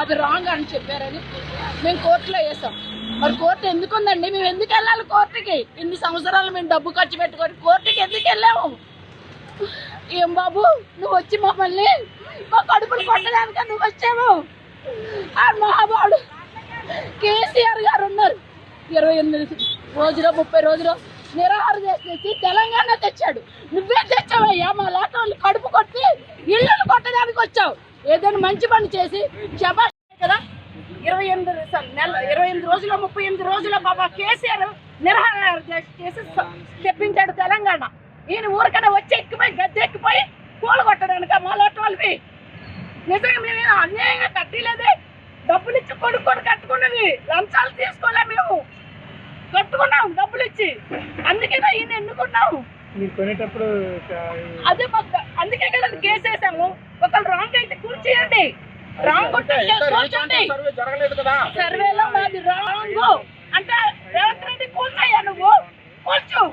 అది రాంగ్ అని చెప్పారని మేము కోర్టులో వేసాం. మరి కోర్టు ఎందుకు ఉందండి? మేము ఎందుకు వెళ్ళాలి కోర్టుకి? ఇన్ని సంవత్సరాలు మేము డబ్బు ఖర్చు పెట్టుకొని కోర్టుకి ఎందుకు వెళ్ళాము? ఏం బాబు నువ్వు వచ్చి మమ్మల్ని మా కడుపులు కొట్టడానికి నువ్వు వచ్చావు? ఆ మహాబాడు కేసీఆర్ గారు ఉన్నారు. 28 రోజులు 30 రోజులు నిరాహార చేసి తెలంగాణ తెచ్చాడు. నువ్వే తెచ్చావయ్యా. మా లాంటి వాళ్ళు కడుపు కొట్టి ఇళ్ళను కొట్టడానికి వచ్చావు. ఏదైనా మంచి పని చేసి శబాష్ కదా. 28 రోజులు 38 రోజుల బాబా కేసీఆర్ నిరాహార చేసి తెప్పించాడు తెలంగాణ. ఈయన ఊరికనే వచ్చి ఎక్కిపోయి గద్దె ఎక్కిపోయి పూలు కొట్టడానికి మా లాంటి వాళ్ళవి. నిజంగా మేము అన్యాయంగా కట్టలేదే. డబ్బులు ఇచ్చి కొనుక్కొని కట్టుకున్నవి, లంచాలు తీసుకోలే. మేము కట్టుకున్నాం డబ్బులు ఇచ్చి. అందుకేనా ఈయన ఎన్నుకున్నాము. అదే అందుకే కదా కేసు వేసాము. ఒకళ్ళు రాంగ్ అయితే కూర్చేయండి. రాంగ్ కూర్చోండి. సర్వేలో మాది రాంగ్ అంటే రేవంత్ రెడ్డి కూర్చోయ్యా. నువ్వు కూర్చో.